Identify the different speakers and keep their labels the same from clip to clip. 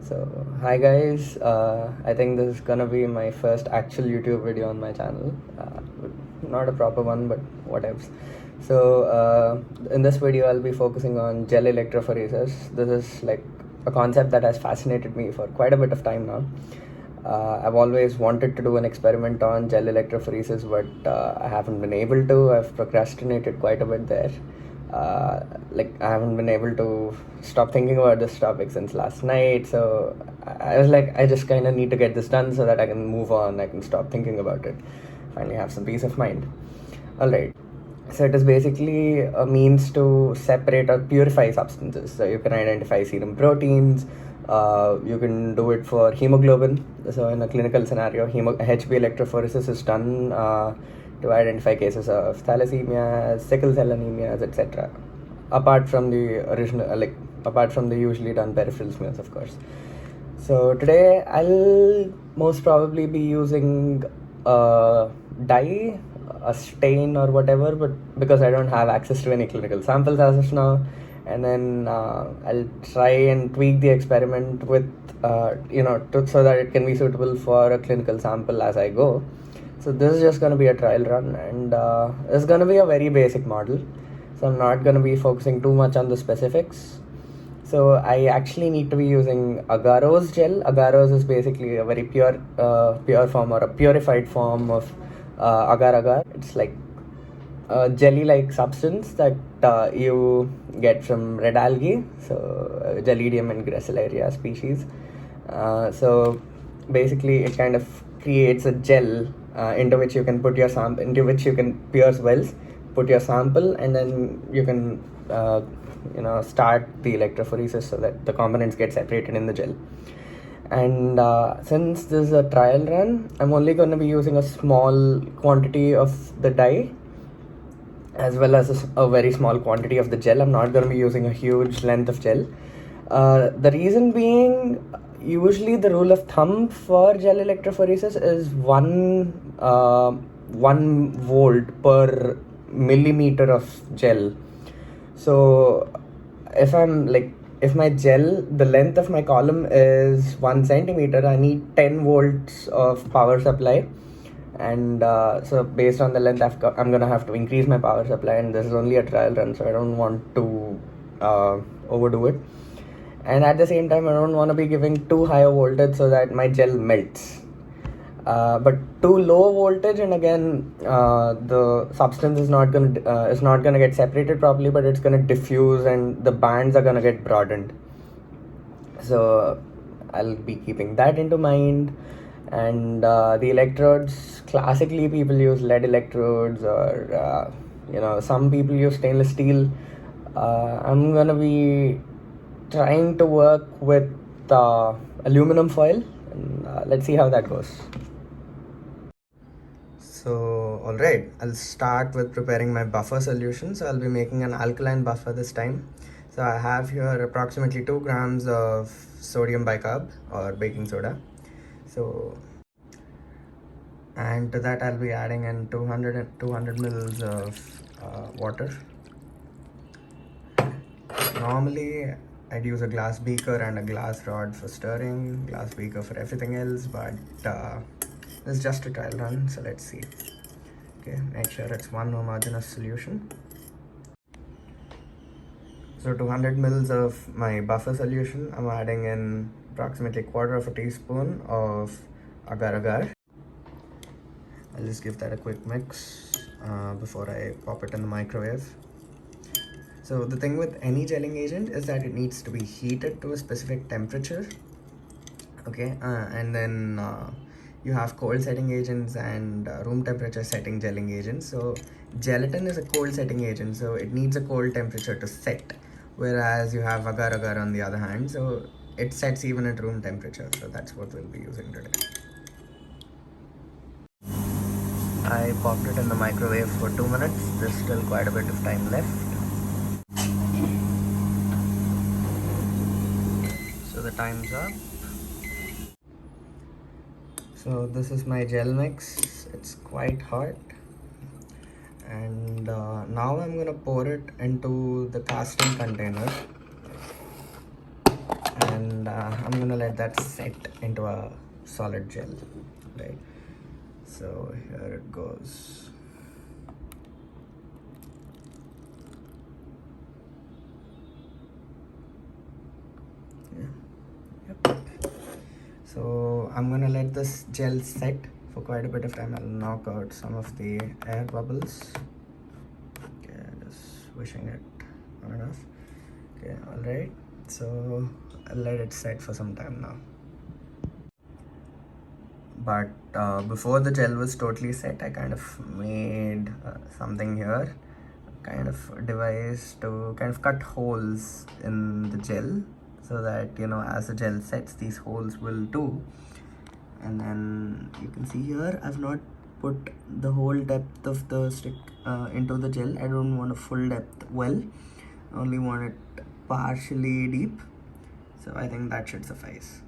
Speaker 1: So, hi guys, I think this is gonna be my first actual YouTube video on my channel. Not a proper one, but whatevs. So, in this video, I'll be focusing on gel electrophoresis. This is like a concept that has fascinated me for quite a bit of time now. I've always wanted to do an experiment on gel electrophoresis, but I haven't been able to. I've procrastinated quite a bit there. I haven't been able to stop thinking about this topic since last night. So I was like, I just kind of need to get this done so that I can move on. I can stop thinking about it. Finally, have some peace of mind. All right. So it is basically a means to separate or purify substances. So you can identify serum proteins. You can do it for hemoglobin. So in a clinical scenario, HB electrophoresis is done to identify cases of thalassemia, sickle cell anemias, etc. Apart from the apart from the usually done peripheral smears, of course. So today I'll most probably be using a dye, a stain or whatever, but because I don't have access to any clinical samples as of now, and then I'll try and tweak the experiment with so that it can be suitable for a clinical sample as I go. So this is just going to be a trial run, and it's going to be a very basic model. So I'm not going to be focusing too much on the specifics. So I actually need to be using agarose gel. Agarose is basically a very pure form or a purified form of agar-agar. It's like a jelly-like substance that you get from red algae, so Gelidium and Gracilaria species. So basically, it kind of creates a gel into which you can put your sample, into which you can pierce wells, put your sample, and then you can start the electrophoresis so that the components get separated in the gel. And since this is a trial run, I'm only going to be using a small quantity of the dye as well as a very small quantity of the gel. I'm not going to be using a huge length of gel. The reason being, usually the rule of thumb for gel electrophoresis is 1 volt per millimeter of gel. So if my gel, the length of my column is 1 centimeter, I need 10 volts of power supply. And so based on the length, I'm going to have to increase my power supply, and this is only a trial run, so I don't want to overdo it. And at the same time, I don't want to be giving too high a voltage so that my gel melts. But too low voltage, and again, the substance is not gonna get separated properly, but it's gonna diffuse, and the bands are gonna get broadened. So I'll be keeping that into mind. And the electrodes, classically people use lead electrodes, or some people use stainless steel. I'm gonna be trying to work with aluminum foil, and let's see how that goes. So alright, I'll start with preparing my buffer solution. So I'll be making an alkaline buffer this time. So I have here approximately 2 grams of sodium bicarb or baking soda. So, and to that I'll be adding in 200 mils of water. Normally I'd use a glass beaker and a glass rod for stirring, glass beaker for everything else, but this is just a trial run, so let's see. Okay, make sure it's one homogeneous solution. So 200 mils of my buffer solution, I'm adding in approximately 1/4 teaspoon of agar-agar. I'll just give that a quick mix before I pop it in the microwave. So the thing with any gelling agent is that it needs to be heated to a specific temperature. Okay, and then you have cold setting agents and room temperature setting gelling agents. So gelatin is a cold setting agent, so it needs a cold temperature to set, whereas you have agar-agar on the other hand, so it sets even at room temperature. So that's what we'll be using today. I popped it in the microwave for 2 minutes. There's still quite a bit of time left. So the time's up. So this is my gel mix. It's quite hot. And now I'm gonna pour it into the casting container. And I'm gonna let that set into a solid gel, right? So here it goes. Yeah. Yep. So I'm gonna let this gel set for quite a bit of time. I'll knock out some of the air bubbles. Okay, just wishing it on enough. Okay, all right. So I'll let it set for some time now. But before the gel was totally set, I kind of made something here, kind of a device to kind of cut holes in the gel, so that, you know, as the gel sets, these holes will too. And then you can see here, I've not put the whole depth of the stick into the gel. I don't want a full depth well, I only want it partially deep, so I think that should suffice.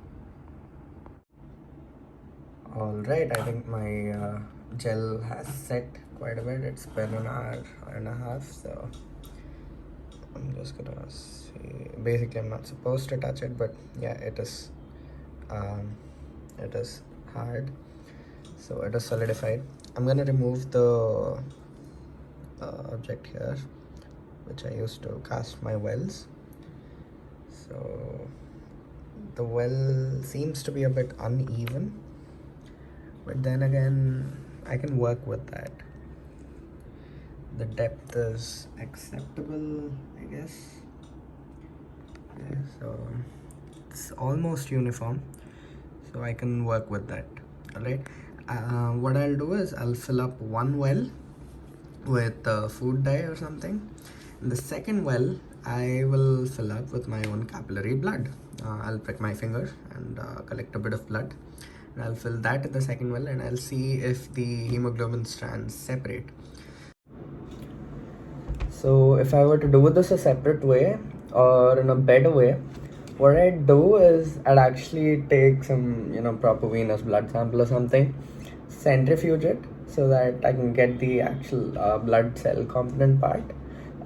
Speaker 1: Alright, I think my gel has set quite a bit. It's been an hour and a half, so I'm just gonna see. Basically, I'm not supposed to touch it, but yeah, it is hard, so it is solidified. I'm gonna remove the object here, which I used to cast my wells. So the well seems to be a bit uneven, but then again, I can work with that. The depth is acceptable, I guess. Okay, so it's almost uniform, so I can work with that. All right. What I'll do is I'll fill up one well with food dye or something. And the second well, I will fill up with my own capillary blood. I'll prick my finger and collect a bit of blood. And I'll fill that in the second well, and I'll see if the hemoglobin strands separate. So if I were to do this a separate way or in a better way, what I'd do is I'd actually take some, you know, proper venous blood sample or something, centrifuge it so that I can get the actual blood cell component part,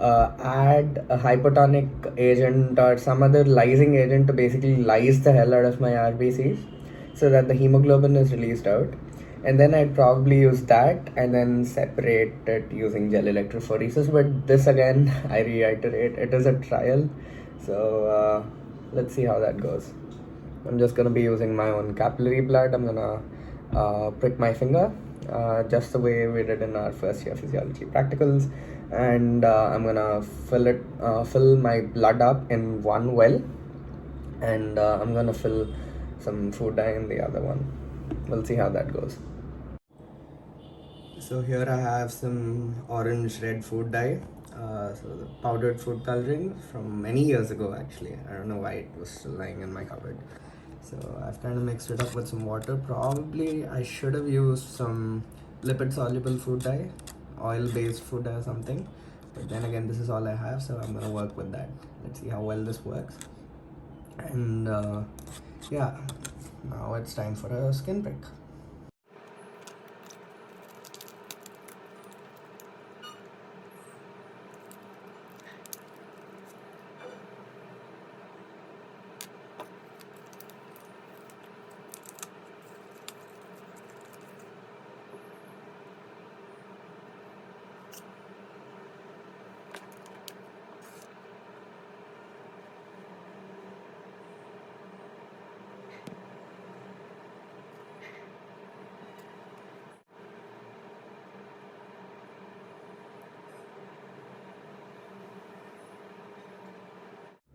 Speaker 1: add a hypotonic agent or some other lysing agent to basically lyse the hell out of my RBCs so that the hemoglobin is released out. And then I'd probably use that and then separate it using gel electrophoresis. But this again, I reiterate, it is a trial. So let's see how that goes. I'm just gonna be using my own capillary blood. I'm gonna prick my finger, just the way we did in our first year physiology practicals. And I'm gonna fill my blood up in one well. And I'm gonna fill some food dye in the other one. We'll see how that goes. So here I have some orange red food dye, so the powdered food coloring from many years ago actually. I don't know why it was still lying in my cupboard. So I've kind of mixed it up with some water. Probably I should have used some lipid soluble food dye, oil based food dye or something. But then again, this is all I have, so I'm gonna work with that. Let's see how well this works. And yeah, now it's time for a skin prick.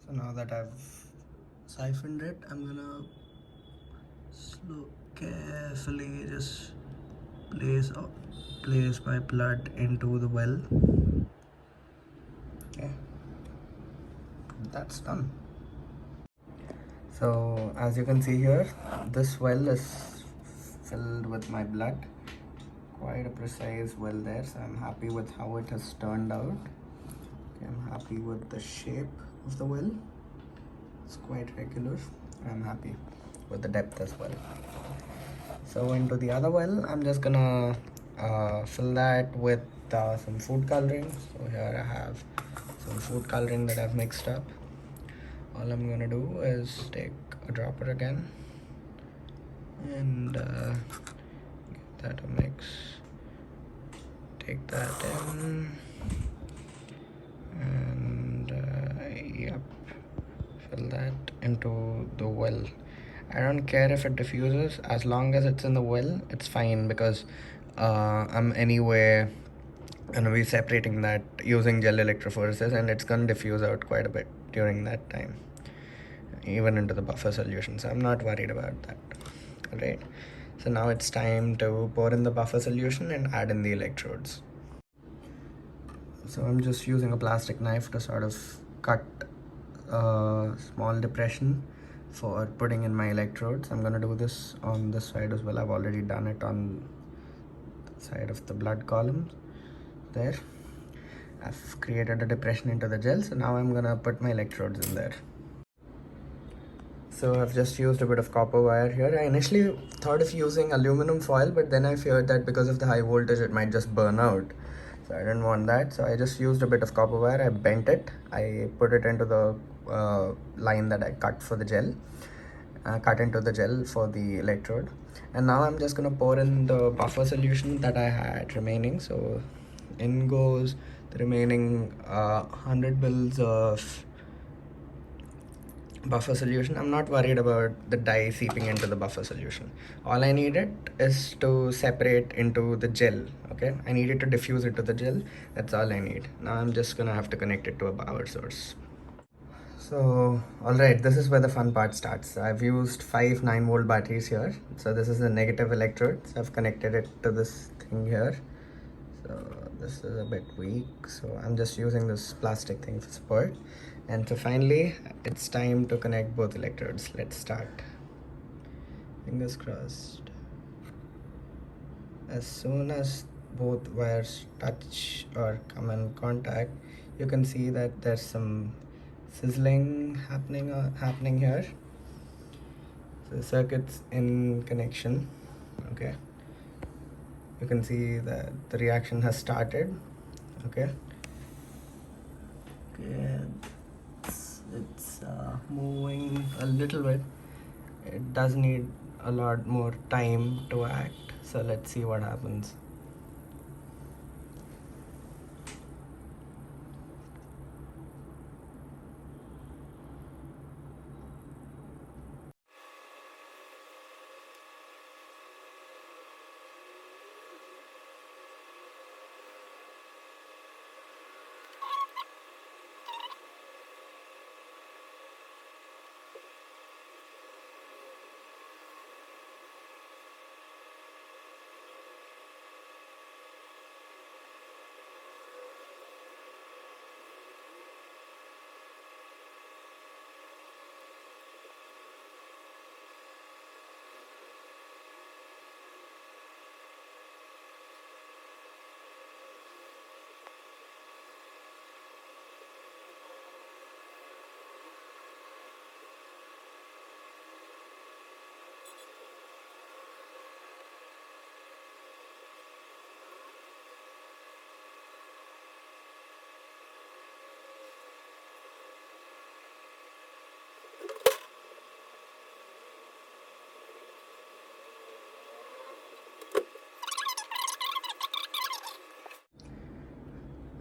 Speaker 1: So now that I've siphoned it, I'm gonna carefully just place my blood into the well. Okay, that's done. So as you can see here, this well is filled with my blood. Quite a precise well there, so I'm happy with how it has turned out. Okay, I'm happy with the shape of the well. It's quite regular. I'm happy with the depth as well. So into the other well, I'm just gonna fill that with some food coloring. So here I have some food coloring that I've mixed up. All I'm gonna do is take a dropper again and give that a mix. Take that in and yep, fill that into the well. I don't care if it diffuses, as long as it's in the well, it's fine, because I'm anyway gonna be separating that using gel electrophoresis, and it's gonna diffuse out quite a bit during that time, even into the buffer solution, so I'm not worried about that. Alright, so now it's time to pour in the buffer solution and add in the electrodes. So I'm just using a plastic knife to sort of cut a small depression for putting in my electrodes. I'm gonna do this on this side as well. I've already done it on the side of the blood column there. I've created a depression into the gel, so now I'm gonna put my electrodes in there. So I've just used a bit of copper wire here. I initially thought of using aluminum foil, but then I feared that because of the high voltage it might just burn out. So I didn't want that, so I just used a bit of copper wire. I bent it, I put it into the line that I cut for the gel, cut into the gel for the electrode. And now I'm just gonna pour in the buffer solution that I had remaining. So in goes the remaining 100 mils of buffer solution. I'm not worried about the dye seeping into the buffer solution. All I needed is to separate into the gel. Okay, I needed to diffuse into the gel. That's all I need. Now I'm just gonna have to connect it to a power source. So alright, this is where the fun part starts. I've used 5 9-volt batteries here. So this is the negative electrode. So I've connected it to this thing here. So this is a bit weak, so I'm just using this plastic thing for support. And so finally it's time to connect both electrodes. Let's start. Fingers crossed. As soon as both wires touch or come in contact, you can see that there's some sizzling happening here. So the circuit's in connection. Okay, you can see that the reaction has started. Okay, it's moving a little bit. It does need a lot more time to act, so let's see what happens.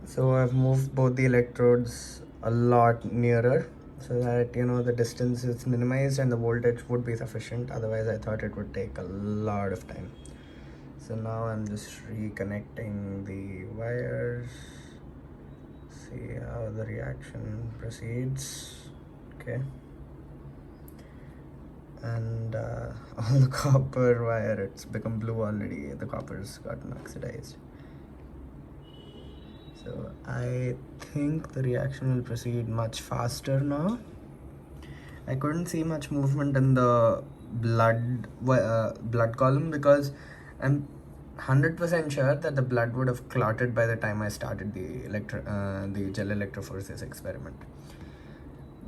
Speaker 1: So I've moved both the electrodes a lot nearer so that the distance is minimized and the voltage would be sufficient. Otherwise I thought it would take a lot of time. So now I'm just reconnecting the wires. See how the reaction proceeds. Okay, and all the copper wire, it's become blue already. The copper's gotten oxidized. So I think the reaction will proceed much faster now. I couldn't see much movement in the blood column because I'm 100% sure that the blood would have clotted by the time I started the gel electrophoresis experiment.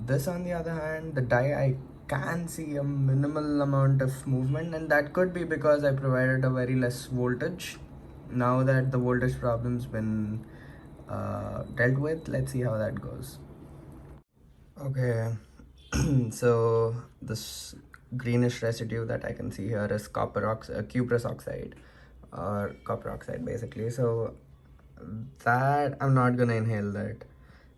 Speaker 1: This, on the other hand, the dye, I can see a minimal amount of movement, and that could be because I provided a very less voltage. Now that the voltage problem's been dealt with, let's see how that goes. Okay, So this greenish residue that I can see here is cuprous oxide, or copper oxide basically. So that I'm not gonna inhale that.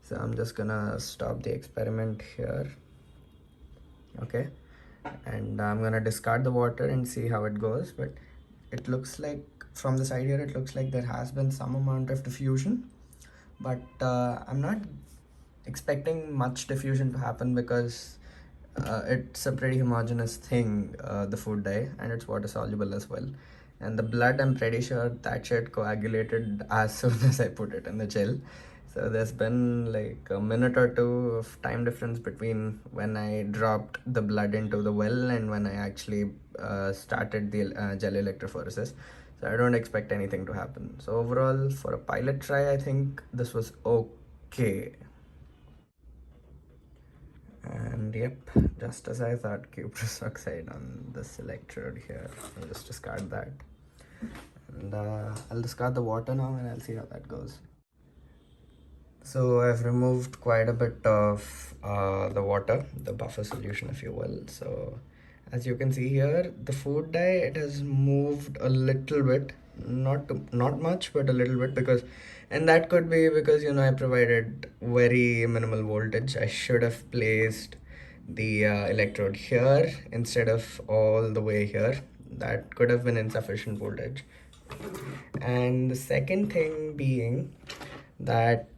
Speaker 1: So I'm just gonna stop the experiment here. Okay, and I'm gonna discard the water and see how it goes. But it looks like from the side here, it looks like there has been some amount of diffusion, but I'm not expecting much diffusion to happen because it's a pretty homogeneous thing, the food dye, and it's water soluble as well. And the blood, I'm pretty sure that shit coagulated as soon as I put it in the gel. So there's been like a minute or two of time difference between when I dropped the blood into the well and when I actually started the gel electrophoresis. So I don't expect anything to happen. So overall, for a pilot try, I think this was okay. And yep, just as I thought, cuprous oxide on this electrode here. I'll just discard that. And I'll discard the water now and I'll see how that goes. So I've removed quite a bit of the water, the buffer solution if you will. So as you can see here, the food dye, it has moved a little bit, not much, but a little bit, because, and that could be because, you know, I provided very minimal voltage. I should have placed the electrode here instead of all the way here. That could have been insufficient voltage. And the second thing being that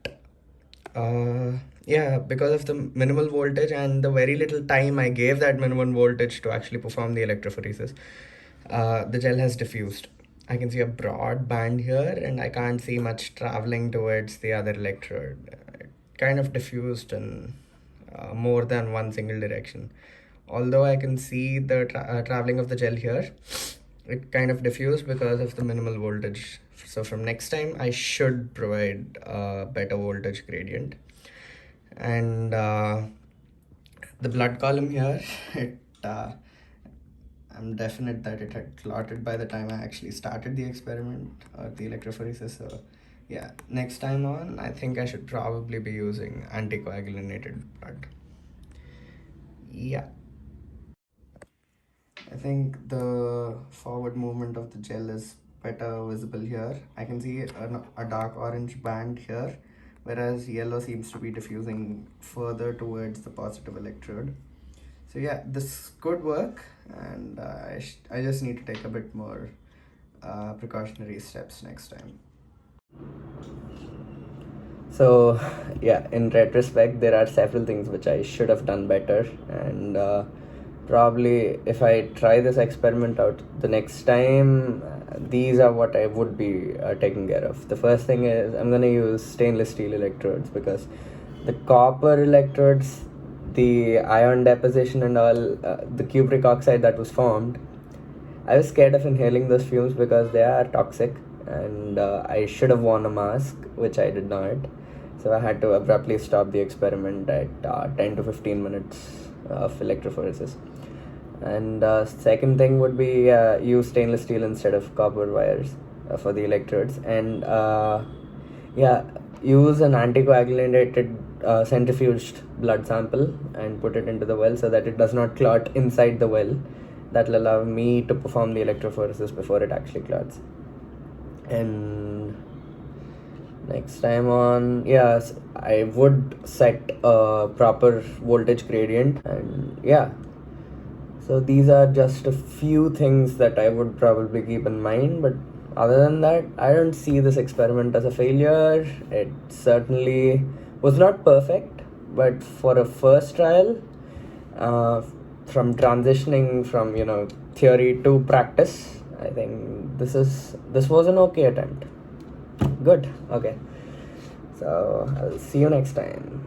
Speaker 1: yeah, because of the minimal voltage and the very little time I gave that minimum voltage to actually perform the electrophoresis, the gel has diffused. I can see a broad band here and I can't see much traveling towards the other electrode. It kind of diffused in more than one single direction. Although I can see the traveling of the gel here, it kind of diffused because of the minimal voltage. So from next time, I should provide a better voltage gradient. And the blood column here, it I'm definite that it had clotted by the time I actually started the experiment or the electrophoresis. So yeah, next time on, I think I should probably be using anticoagulated blood. Yeah. I think the forward movement of the gel is better visible here. I can see a dark orange band here, whereas yellow seems to be diffusing further towards the positive electrode. So yeah, this could work, and I just need to take a bit more precautionary steps next time. So yeah, in retrospect, there are several things which I should have done better, and probably if I try this experiment out the next time, these are what I would be taking care of. The first thing is I'm gonna use stainless steel electrodes, because the copper electrodes, the ion deposition and all, the cupric oxide that was formed, I was scared of inhaling those fumes because they are toxic, and I should have worn a mask, which I did not. So I had to abruptly stop the experiment at 10 to 15 minutes of electrophoresis. And second thing would be use stainless steel instead of copper wires for the electrodes. And yeah, use an anticoagulated centrifuged blood sample and put it into the well so that it does not clot inside the well. That will allow me to perform the electrophoresis before it actually clots. And next time on, yes, I would set a proper voltage gradient. And yeah, so these are just a few things that I would probably keep in mind. But other than that, I don't see this experiment as a failure. It certainly was not perfect, but for a first trial, from transitioning from, you know, theory to practice, I think this was an okay attempt. Good. Okay, so I'll see you next time.